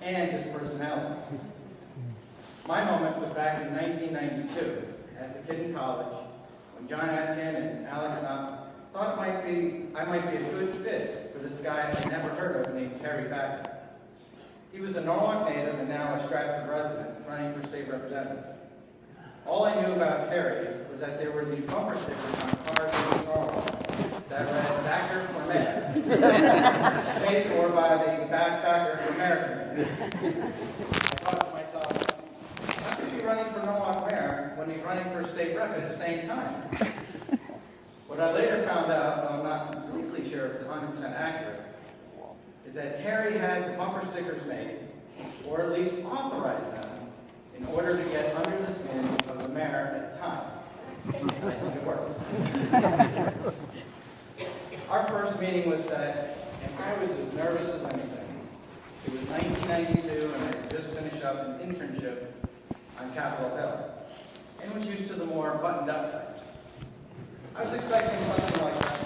and his personality. My moment was back in 1992, as a kid in college, when John Atkin and Alex Knopf thought I might be a good fit for this guy I'd never heard of named Terry Backer. He was a Norwalk native and now a Stratford resident running for state representative. All I knew about Terry was that there were these bumper stickers on cars in Norwalk that read "Backer for Mayor," paid for by the Backer for America. I thought to myself, how could he be running for Norwalk Mayor when he's running for state rep at the same time? What I later found out, though I'm not completely sure if it's 100% accurate, is that Terry had the bumper stickers made, or at least authorized them, in order to get under the skin of the mayor at the time. I think it worked. Our first meeting was set, and I was as nervous as anything. It was 1992, and I had just finished up an internship on Capitol Hill, and was used to the more buttoned-up types. I was expecting something like that.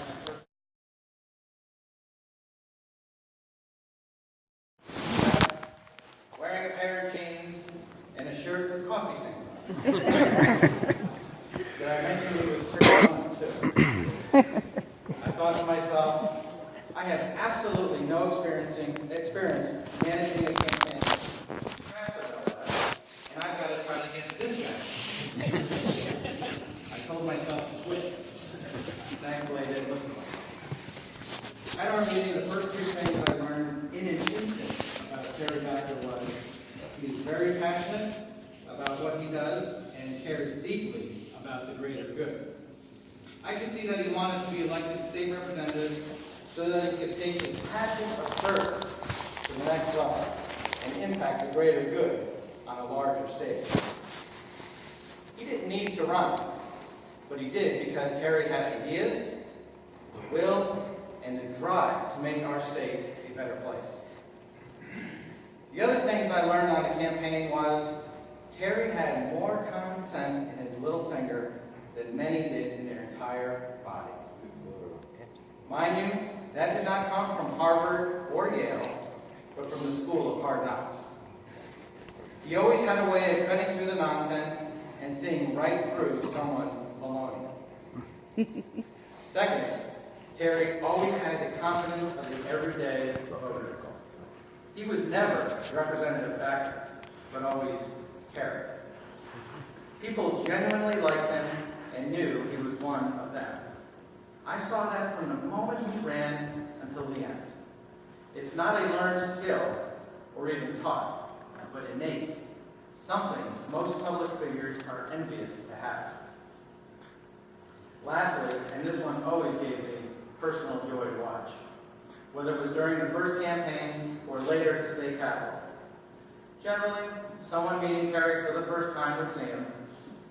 Wearing a pair of jeans and a shirt with coffee stains on it. Did I mention it was pretty long too? I thought to myself, I have absolutely no experience managing a campaign in Stratford, and I've got to try to get this guy. I told myself to quit. Thankfully, I didn't listen. At our meeting, the first two things I learned in an instant about Terry Backer was he's very passionate about what he does and cares deeply about the greater good. I could see that he wanted to be elected state representative so that he could take his passion of service to the next level and impact the greater good on a larger stage. He didn't need to run, but he did because Terry had ideas, the will, and the drive to make our state a better place. The other things I learned on the campaign was Terry had more common sense in his little finger than many did in their entire bodies. Mind you, that did not come from Harvard or Yale, but from the School of Hard Knocks. He always had a way of cutting through the nonsense and seeing right through someone's baloney. Second, Terry always had the confidence of the everyday voter. He was never Representative Backer, but always Terry. People genuinely liked him and knew he was one of them. I saw that from the moment he ran until the end. It's not a learned skill or even taught, but innate, something most public figures are envious to have. Lastly, and this one always gave me personal joy to watch, whether it was during the first campaign or later at the state capitol. Generally, someone meeting Terry for the first time would see him,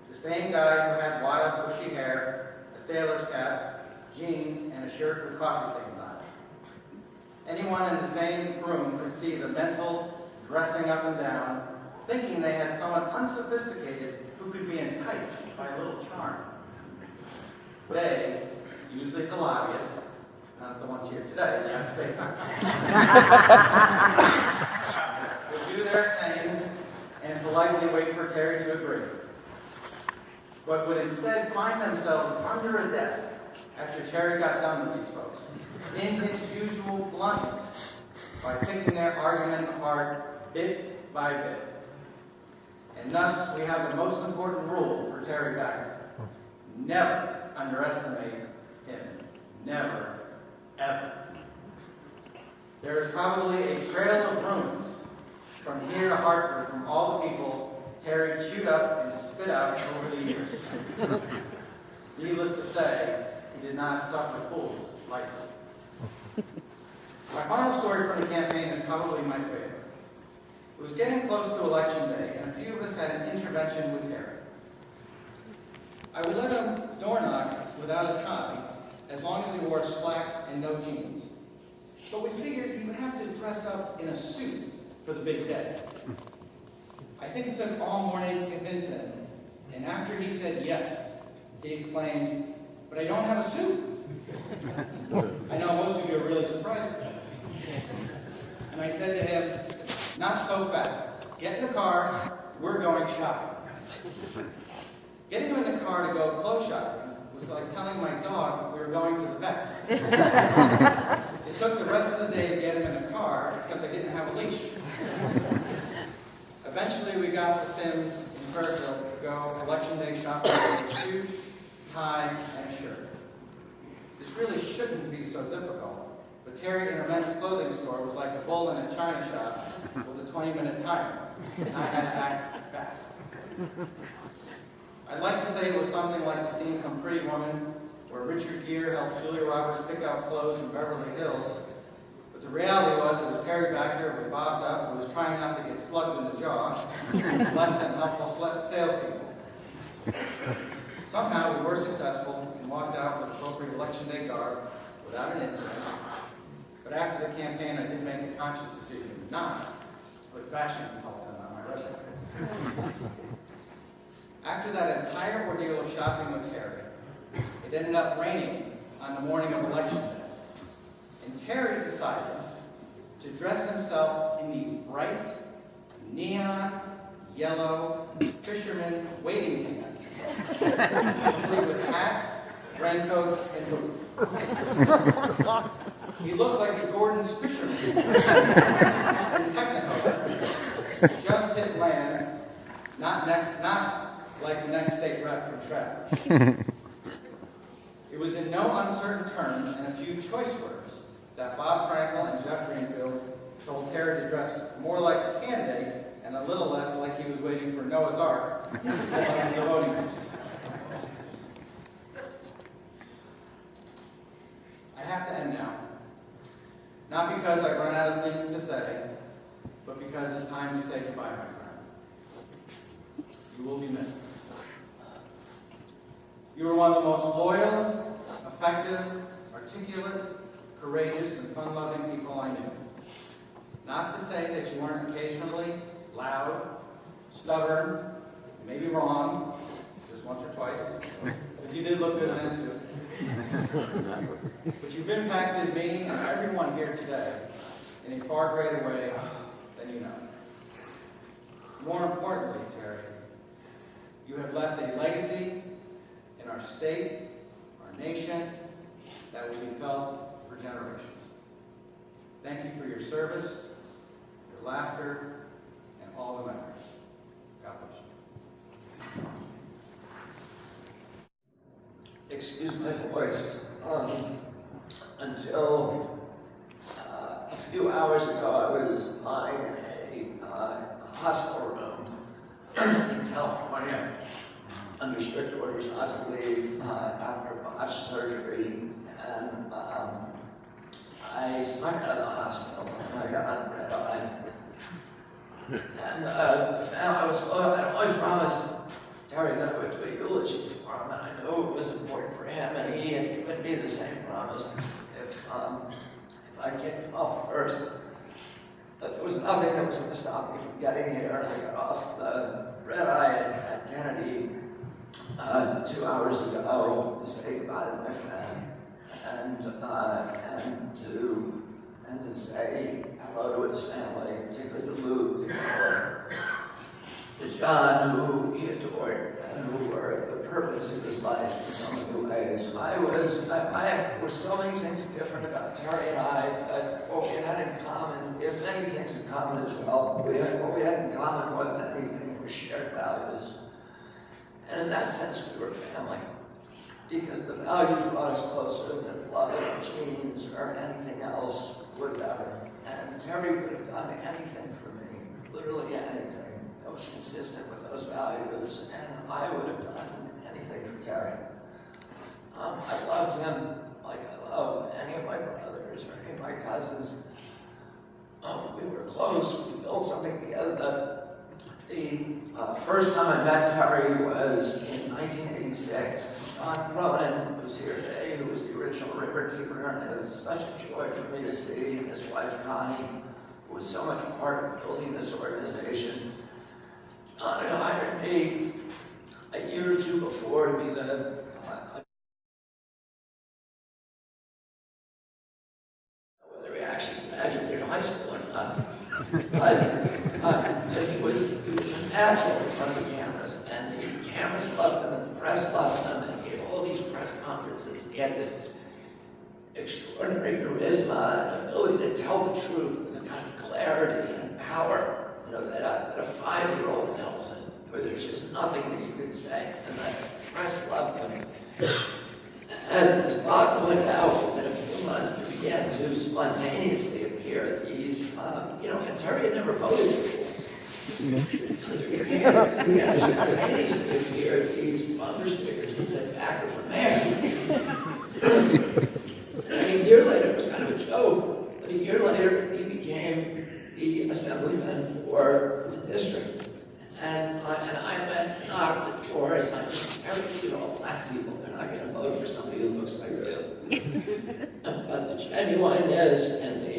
the same guy who had wild, bushy hair, a sailor's cap, jeans, and a shirt with coffee stains on it. Anyone in the same room could see the mental dressing up and down, thinking they had someone unsophisticated who could be enticed by a little charm. They, usually the lobbyists, not the ones here today, the United States, would do their thing and politely wait for Terry to agree, but would instead find themselves under a desk after Terry got done with these folks, in his usual bluntness, by picking their argument apart bit by bit. And thus, we have the most important rule for Terry Backer. Never underestimate him. Never, ever. There is probably a trail of ruins from here to Hartford from all the people Terry chewed up and spit out over the years. Needless to say, he did not suffer fools lightly. My final story from the campaign is probably my favorite. It was getting close to election day, and a few of us had an intervention with Terry. I would let him door knock without a tie, as long as he wore slacks and no jeans. But we figured he would have to dress up in a suit for the big day. I think it took all morning to convince him, and after he said yes, he exclaimed, "But I don't have a suit." I know most of you are really surprised at that. And I said to him, not so fast. Get in the car, we're going shopping. Getting him in the car to go clothes shopping was like telling my dog we were going to the vet. It took the rest of the day to get him in the car, except I didn't have a leash. Eventually we got to Sim's in Fairfield to go election day shopping for a suit, tie, and a shirt. This really shouldn't be so difficult, but Terry in her men's clothing store was like a bull in a china shop with a 20-minute timer, and I had to act fast. I'd like to say it was something like the scene from Pretty Woman, where Richard Gere helped Julia Roberts pick out clothes in Beverly Hills, but the reality was it was Terry back here with Bob Duff, who was trying not to get slugged in the jaw, less than helpful salespeople. Somehow we were successful and walked out with appropriate election day garb without an incident. But after the campaign, I did make a conscious decision not to put fashion consultant on my resume. After that entire ordeal of shopping with Terry, it ended up raining on the morning of election day. And Terry decided to dress himself in these bright, neon, yellow, fisherman wading pants, complete with hats, raincoats, and boots. He looked like the Gordon's fisherman in Technicolor. Just hit land, not like the next state rep from Stratford. It was in no uncertain terms and a few choice words that Bob Frankel and Jeff Greenfield told Terry to dress more like a candidate and a little less like he was waiting for Noah's Ark at the voting booth. I have to end now. Not because I've run out of things to say, but because it's time to say goodbye, my friend. You will be missed. You were one of the most loyal, effective, articulate, courageous, and fun-loving people I knew. Not to say that you weren't occasionally loud, stubborn, maybe wrong, just once or twice, but you did look good then too. But you've impacted me and everyone here today in a far greater way than you know. More importantly, Terry, you have left a legacy in our state, our nation, that will be felt for generations. Thank you for your service, your laughter, and all the memories. God bless you. Excuse my voice. Until a few hours ago, I was lying in a hospital room in California under strict orders not to leave after botched surgery, and I snuck out of the hospital and I got on red eye. And I always promised Terry that I would do a eulogy for him, and I knew it was important for him, and he had given me the same promise if I kicked him off first. But there was nothing that was going to stop me from getting here, and I got off the red eye at Kennedy 2 hours ago to say goodbye to my friend, and to say hello to his family, particularly to Luke, to John, who he adored, and who were the purpose of his life in so many ways. There were so many things different about Terry and I, but what we had in common, we have many things in common as well. What we had in common more than anything were shared values. And in that sense, we were family. Because the values brought us closer than blood or genes or anything else would ever. And Terry would have done anything for me, literally anything, that was consistent with those values, and I would have done anything for Terry. I loved him like I love any of my brothers or any of my cousins. We were close, we built something together. The first time I met Terry was in 1986. John Cronin was here today, who was the original riverkeeper, and it was such a joy for me to see his wife Connie, who was so much part of building this organization. John had hired me a year or two before to be the whether he actually graduated high school or not. But he was a natural in front of the cameras, and the cameras loved him, and the press loved him, and he gave all these press conferences. He had this extraordinary charisma and ability to tell the truth with a kind of clarity and power, that a 5-year-old tells it, where there's just nothing that you can say, and the press loved him. And as Bob pointed out, within a few months, there began to spontaneously appear these, and Terry had never voted before. There began to spontaneously appear these bumper stickers that said "Backer for Mayor." And a year later, it was kind of a joke, but a year later, he became the assemblyman for the district. And I went and knocked at the door, and I said, "Terry, all black people, they're not going to vote for somebody who looks like you." But the genuineness and the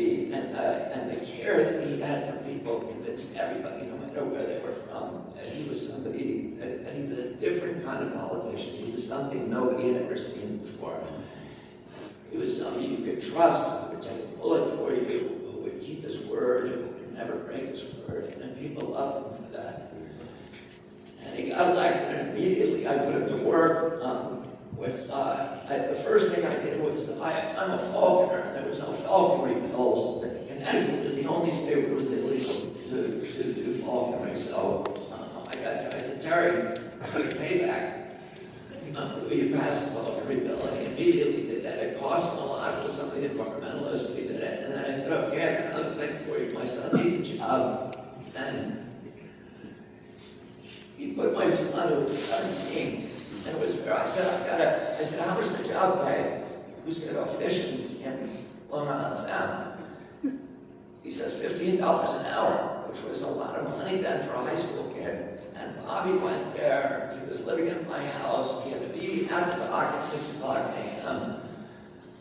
care that he had for people convinced everybody, no matter where they were from, that he was somebody, that he was a different kind of politician. He was something nobody had ever seen before. He was somebody you could trust, who would take a bullet for you, who would keep his word, who would never break his word, and people loved him for that. And he got elected, and immediately I put him to work the first thing I did was, I'm a falconer, and there was no falconry bills. Connecticut was the only state where it was illegal to do falconry, so I said, "Terry, for the payback, will you pass a falconry bill?" And he immediately did that. It cost him a lot. It was something environmentalist. He did it. And then I said, "Okay, I got another thing for you. My son needs a job." And he put my son, who was 17, and it was very, I said, "How much does the job pay? Who's going to go fishing in Long Island Sound?" He said, $15 an hour, which was a lot of money then for a high school kid. And Bobby went there. He was living in my house. He had to be at the dock at 6 o'clock a.m.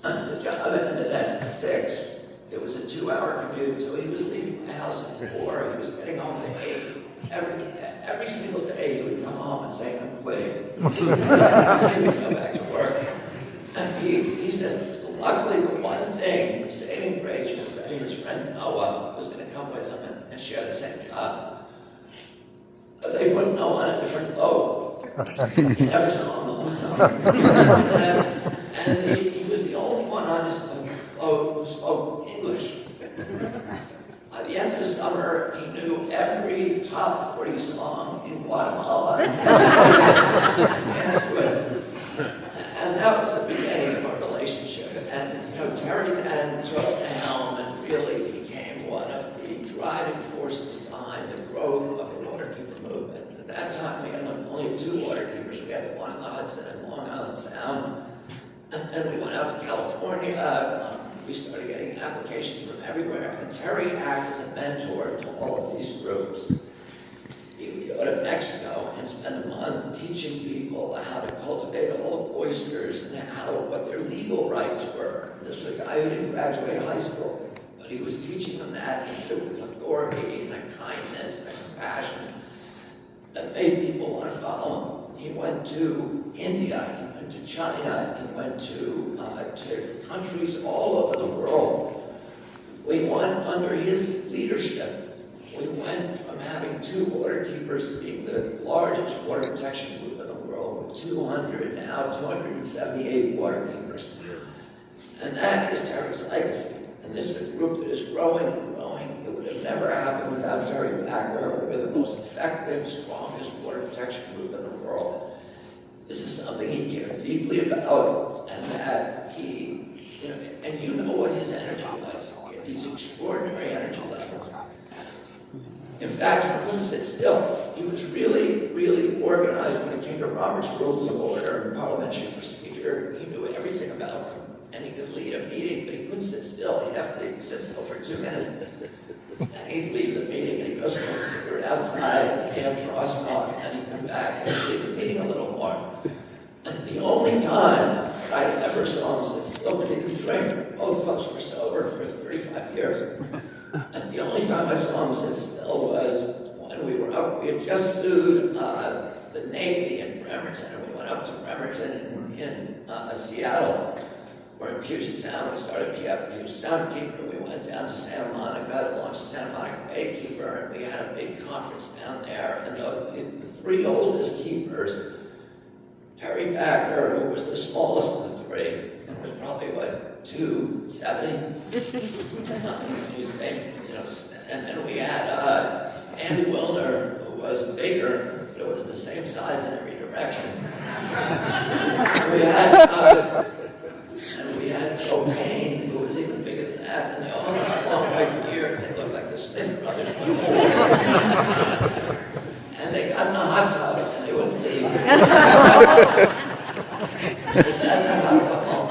The job ended at 6. It was a 2-hour commute, so he was leaving my house at 4. He was getting home at 8. Every single day he would come home and say, "I'm quitting." And he would go back to work. And he said, luckily the one thing, the saving grace, was that his friend Noah was going to come with him and share the same job. But they put Noah on a different boat. He never saw him the whole summer. And he was the only one on his boat who spoke English. By the end of the summer, he knew every top 40 song in Guatemala. And that was the beginning of our relationship. And Terry then took the helm and really became one of the driving forces behind the growth of the waterkeeper movement. At that time, we had only 2 waterkeepers. We had the one in the Hudson and Long Island Sound. And then we went out to California. We started getting applications from everywhere, and Terry acted as a mentor to all of these groups. He would go to Mexico and spend a month teaching people how to cultivate old oysters and what their legal rights were. This was a guy who didn't graduate high school, but he was teaching them that with authority and a kindness and a compassion that made people want to follow him. He went to India, he went to China, he went to countries all over the world. We went under his leadership. We went from having 2 waterkeepers to being the largest water protection group in the world, with 278 waterkeepers. And that is Terry's legacy. And this is a group that is growing and growing. It would have never happened without Terry Backer. We're the most effective, strongest water protection group in the world. This is something he cared deeply about, and that he, and you know what his energy was. He had these extraordinary energy levels. In fact, he couldn't sit still. He was really, really organized when it came to Robert's Rules of Order and parliamentary procedure. He knew everything about them, and he could lead a meeting, but he couldn't sit still. He'd have to sit still for 2 minutes. And he'd leave the meeting, and he'd go smoke a cigarette outside, and he'd have a crosswalk, and he'd come back, and he'd leave the meeting a little more. And the only time I ever saw him sit still, but he didn't drink. Both of us were sober for 35 years. And the only time I saw him sit still was when we were up. We had just sued the Navy in Bremerton, and we went up to Bremerton in Seattle, we're in Puget Sound. We started Puget Sound Keeper. We went down to Santa Monica to launch the Santa Monica Baykeeper, and we had a big conference down there. And the three oldest keepers, Terry Backer, who was the smallest of the three, and was probably, what, 270? And then we had Andy Wilner, who was bigger, but it was the same size in every direction. And we had Cocaine, who was even bigger than that, and they all had long white beards. They looked like the Smith brothers. And they got in a hot tub, and they wouldn't leave.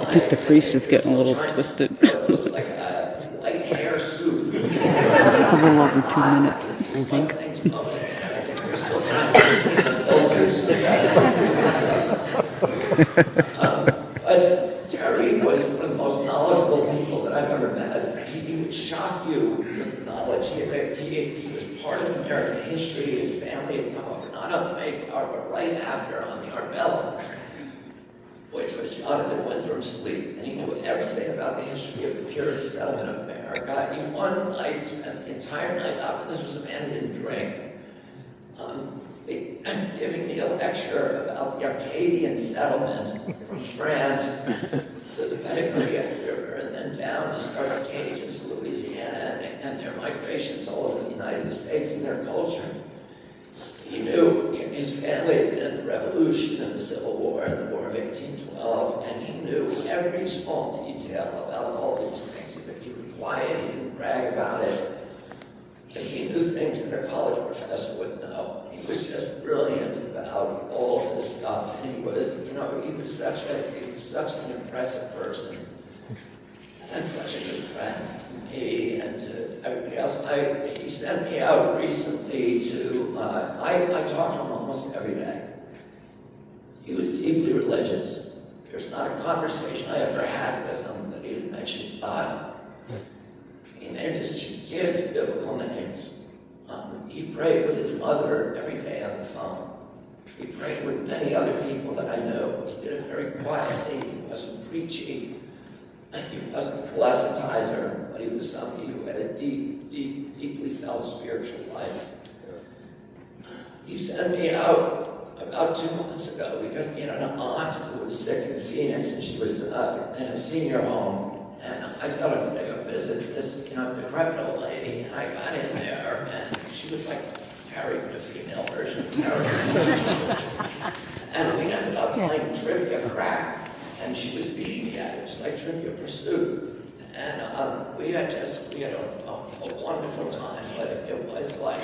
I think the priest is getting a little twisted. It was like a light hair suit. It's a little over 2 minutes, I think. I think they're still trying to keep the filters together. But Terry was one of the most knowledgeable people that I've ever met. He would shock you with the knowledge. He was part of American history. His family had come over, not on the Mayflower, but right after on the Arbella, which was Jonathan Winthrop's fleet, and he knew everything about the history of the Puritan settlement of America. He one night spent the entire night out, this was a man who didn't drink, giving me a lecture about the Acadian settlement from France to the Pedigree River, and then down to start Acadians in Louisiana, and their migrations all over the United States and their culture. He knew his family had been in the Revolution and the Civil War and the War of 1812, and he knew every small detail about all these things. He was quiet, he didn't brag about it, and he knew things that a college professor would know. He was just brilliant about all of this stuff, and he was such an impressive person, and such a good friend to me and to everybody else. He sent me out recently to, I talked to him almost every day. He was deeply religious. There's not a conversation I ever had with him that he didn't mention God. He named his two kids biblical names. He prayed with his mother every day on the phone. He prayed with many other people that I know. He did it very quietly. He wasn't preachy. He wasn't a philosophizer, but he was somebody who had a deeply felt spiritual life. He sent me out about 2 months ago because he had an aunt who was sick in Phoenix, and she was in a senior home. And I thought I'd make a visit this, decrepit old lady. And I got in there, and she was like Terry, but a female version of Terry. And we ended up playing trivia crack, and she was beating me at it. It was like Trivia Pursuit. And we had a wonderful time, but it was like,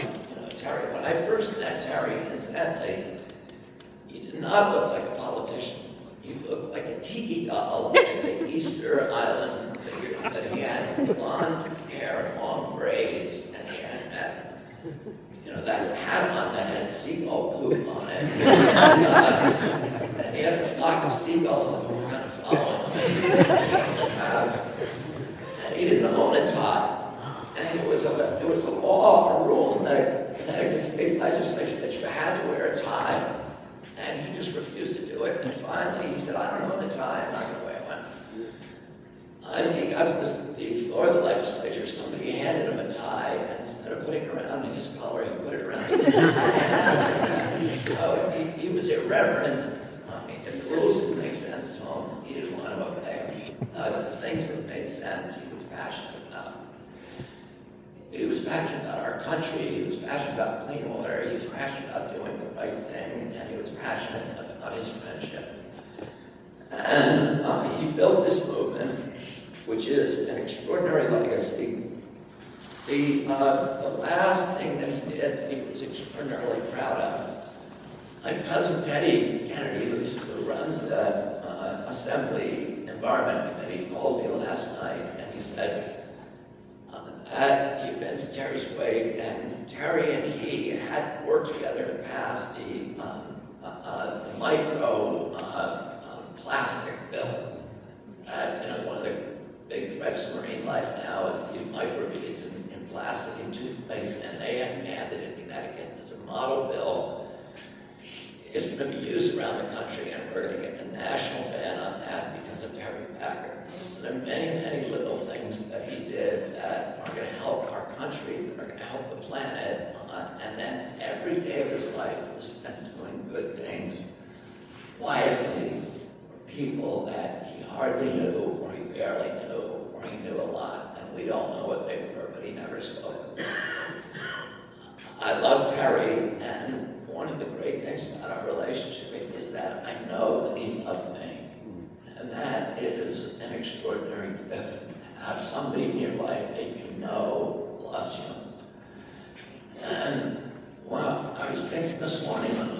Terry. When I first met Terry, incidentally, he did not look like a politician. He looked like a tiki doll, like an Easter Island figure. But he had blonde hair and long braids, and he had that hat on that had seagull poop on it. And he had a flock of seagulls that were kind of following him. And he didn't own a tie. And there was a law, a rule in the Connecticut State Legislature that you had to wear a tie. And he just refused to do it. And finally, he said, I don't own a tie, I'm not going to wear one. And he got to the floor of the legislature, somebody handed him a tie, and instead of putting it around his collar, he put it around his head. So he was irreverent. I mean, if the rules didn't make sense to him, he didn't want to obey them. The things that made sense, he was passionate about. He was passionate about our country, he was passionate about clean water, he was passionate about doing the right thing, and he was passionate about his friendship. And he built this movement, which is an extraordinary legacy. The last thing that he did that he was extraordinarily proud of, my cousin Teddy Kennedy, who runs the Assembly Environment Committee, called me last night, and he said that he'd been to Terry's wake, and Terry and he had worked together to pass the micro plastic bill. One of the big threats to marine life now is the microbeads in plastic and toothpaste, and they have mandated in Connecticut as a model bill. It's going to be used around the country, and we're going to get a national ban on that because to Terry Packer. There are many, many little things that he did that are going to help our country, that are going to help the planet, and then every day of his life was spent doing good things quietly for people that he hardly knew, or he barely knew, or he knew a lot, and we all know what they were, but he never spoke. I love Terry, and one of the great things about our relationship is that I know that he loved me. And that is an extraordinary gift. Have somebody in your life that you know loves you. And well, I was thinking this morning when